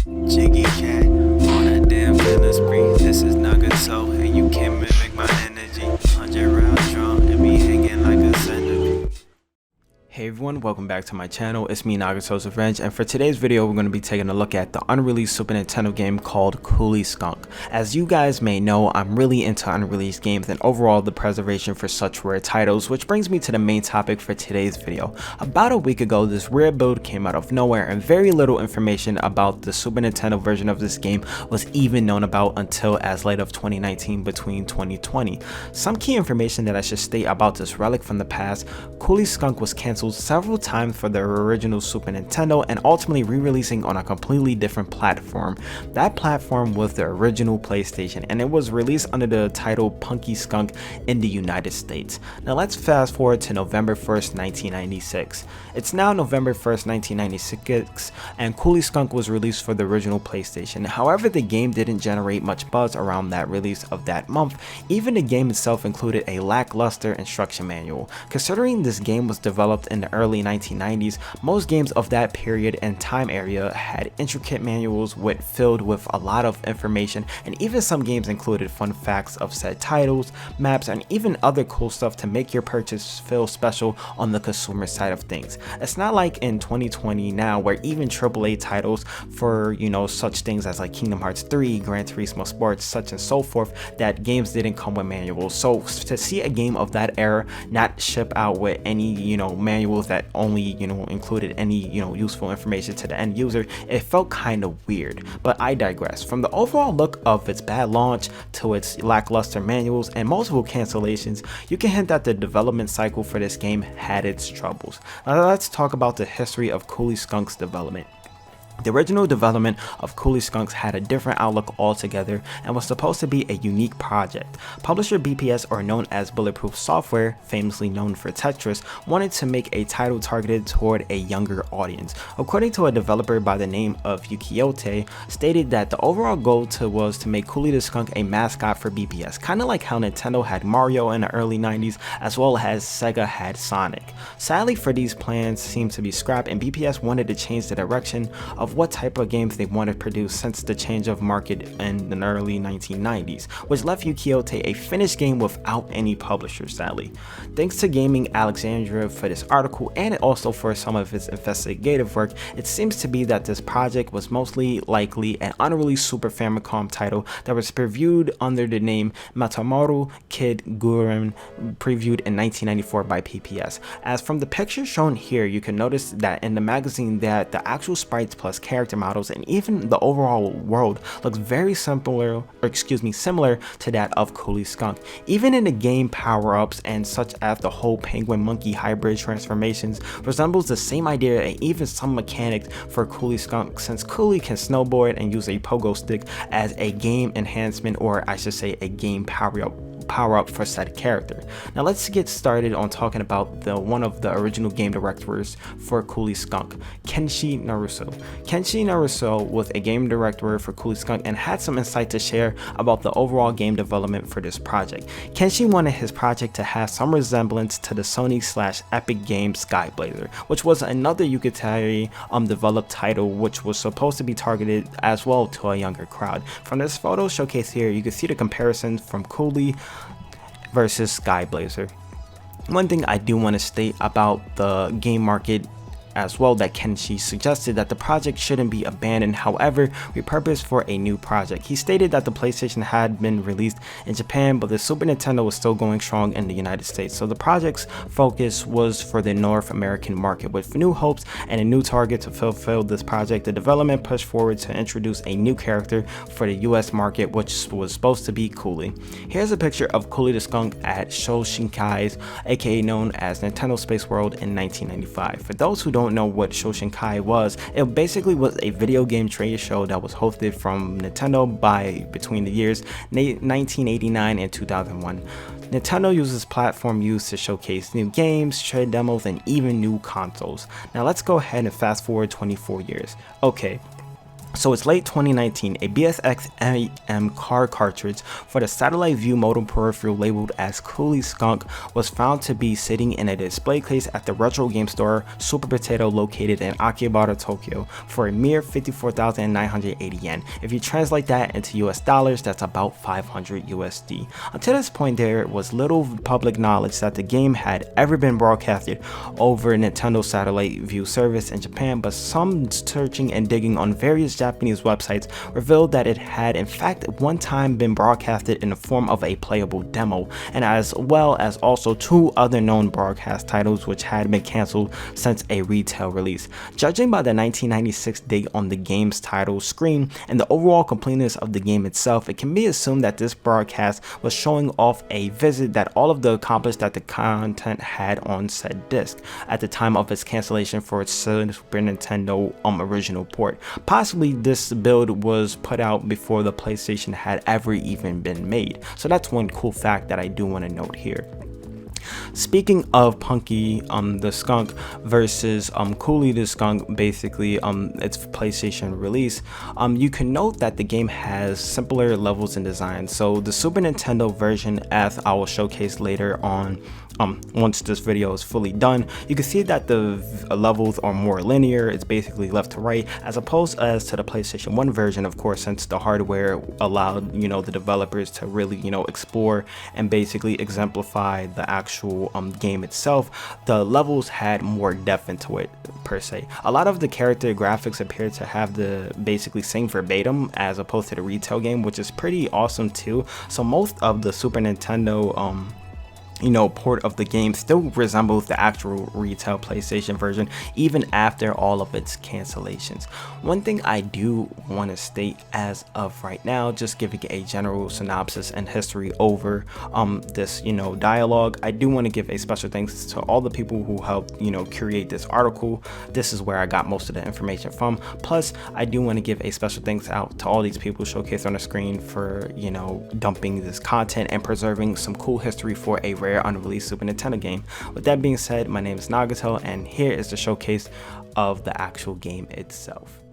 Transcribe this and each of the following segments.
Jiggy cat on a damn killing spree. This is Nagato, and you can't mimic my energy. 100 round drum and me hanging like a centipede. Hey everyone, welcome back to my channel. It's me, Nagato's Revenge, and for today's video we're going to be taking a look at the unreleased Super Nintendo game called Cooly Skunk. As you guys may know, I'm really into unreleased games and overall the preservation for such rare titles, which brings me to the main topic for today's video. About a week ago, this rare build came out of nowhere and very little information about the Super Nintendo version of this game was even known about until as late of 2019 between 2020. Some key information that I should state about this relic from the past: Cooly Skunk was cancelled several times for the original Super Nintendo and ultimately re-releasing on a completely different platform. That platform was the original PlayStation, and it was released under the title Punky Skunk in the United States. Now let's fast forward to November 1st, 1996. It's now November 1st, 1996, and Cooly Skunk was released for the original PlayStation. However, the game didn't generate much buzz around that release of that month. Even the game itself included a lackluster instruction manual. Considering this game was developed in the early 1990s, most games of that period and time area had intricate manuals filled with a lot of information, and even some games included fun facts of said titles, maps, and even other cool stuff to make your purchase feel special on the consumer side of things. It's not like in 2020 now where even AAA titles for such things as like Kingdom Hearts 3, Gran Turismo Sports, such and so forth, that games didn't come with manuals. So to see a game of that era not ship out with any manuals that only included any useful information to the end user, it felt kind of weird. But I digress. From the overall look of its bad launch to its lackluster manuals and multiple cancellations, you can hint that the development cycle for this game had its troubles. Now let's talk about the history of Cooly Skunk's development. The original development of Cooly Skunks had a different outlook altogether and was supposed to be a unique project. Publisher BPS, or known as Bulletproof Software, famously known for Tetris, wanted to make a title targeted toward a younger audience. According to a developer by the name of Yukiyote, stated that the overall goal was to make Cooly the Skunk a mascot for BPS, kind of like how Nintendo had Mario in the early 90s as well as Sega had Sonic. Sadly, for these plans seemed to be scrapped, and BPS wanted to change the direction of what type of games they wanted to produce since the change of market in the early 1990s, which left Yukiyote a finished game without any publisher, sadly. Thanks to Gaming Alexandria for this article and also for some of its investigative work, it seems to be that this project was mostly likely an unreleased Super Famicom title that was previewed under the name Matamoru Kid Guren, previewed in 1994 by PPS. As from the picture shown here, you can notice that in the magazine that the actual sprites plus character models and even the overall world looks very similar to that of Cooly Skunk. Even in the game, power-ups and such as the whole penguin monkey hybrid transformations resembles the same idea and even some mechanics for Cooly Skunk, since Cooly can snowboard and use a pogo stick as a game enhancement, or I should say a game power-up for said character. Now let's get started on talking about one of the original game directors for Cooly Skunk, Kenshi Naruso. Kenshi Naruso was a game director for Cooly Skunk and had some insight to share about the overall game development for this project. Kenshi wanted his project to have some resemblance to the Sony/Epic Games Skyblazer, which was another Yukiyote developed title which was supposed to be targeted as well to a younger crowd. From this photo showcase here, you can see the comparison from Cooly versus Skyblazer. One thing I do want to state about the game market as well, that Kenshi suggested that the project shouldn't be abandoned, however repurposed for a new project. He stated that the PlayStation had been released in Japan, but the Super Nintendo was still going strong in the United States, so the project's focus was for the North American market. With new hopes and a new target to fulfill this project, the development pushed forward to introduce a new character for the US market, which was supposed to be Cooly. Here's a picture of Cooly the Skunk at Shoshinkai's, aka known as Nintendo Space World, in 1995. For those who don't know what Shoshinkai was, it basically was a video game trade show that was hosted from Nintendo between the years 1989 and 2001. Nintendo uses platform used to showcase new games, trade demos, and even new consoles. Now let's go ahead and fast forward 24 years. Okay, So it's late 2019, a BSX AM car cartridge for the Satellaview modem peripheral labeled as Cooly Skunk was found to be sitting in a display case at the retro game store Super Potato located in Akihabara, Tokyo for a mere 54,980 yen. If you translate that into US dollars, that's about 500 USD. Until this point, there was little public knowledge that the game had ever been broadcasted over Nintendo Satellaview service in Japan, but some searching and digging on various Japanese websites revealed that it had in fact one time been broadcasted in the form of a playable demo, and as well as also two other known broadcast titles which had been cancelled since a retail release. Judging by the 1996 date on the game's title screen and the overall completeness of the game itself, it can be assumed that this broadcast was showing off a visit that all of the accomplished that the content had on said disc at the time of its cancellation for its Super Nintendo original port. Possibly this build was put out before the PlayStation had ever even been made. So that's one cool fact that I do want to note here. Speaking of Punky the Skunk versus Cooly the Skunk, basically its PlayStation release, you can note that the game has simpler levels and design. So the Super Nintendo version, as I will showcase later on, once this video is fully done, you can see that the levels are more linear. It's basically left to right, as opposed as to the PlayStation 1 version, of course, since the hardware allowed the developers to really explore and basically exemplify the actual game itself. The levels had more depth into it per se. A lot of the character graphics appear to have the basically same verbatim as opposed to the retail game, which is pretty awesome too. So most of the Super Nintendo port of the game still resembles the actual retail PlayStation version even after all of its cancellations. One thing I do want to state as of right now, just giving a general synopsis and history over this dialogue, I do want to give a special thanks to all the people who helped curate this article. This is where I got most of the information from. Plus I do want to give a special thanks out to all these people showcased on the screen for dumping this content and preserving some cool history for a rare unreleased Super Nintendo game. With that being said, my name is Nagato, and here is the showcase of the actual game itself.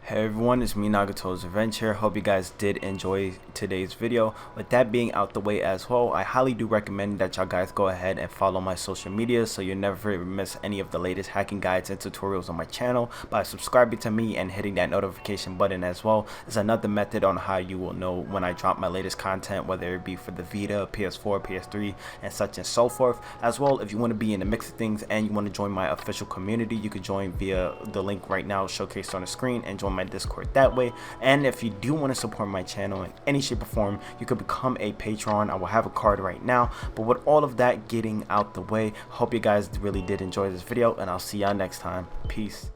Hey everyone, it's me Nagato's Revenge here. Hope you guys did enjoy today's video. With that being out the way as well, I highly do recommend that y'all guys go ahead and follow my social media so you never miss any of the latest hacking guides and tutorials on my channel by subscribing to me and hitting that notification button as well. Is another method on how you will know when I drop my latest content, whether it be for the Vita, PS4, PS3 and such and so forth. As well, if you want to be in the mix of things and you want to join my official community, you can join via the link right now showcased on the screen and join my Discord that way. And if you do want to support my channel in any shape or form, you could become a patron. I will have a card right now. But with all of that getting out the way, hope you guys really did enjoy this video, and I'll see y'all next time. Peace.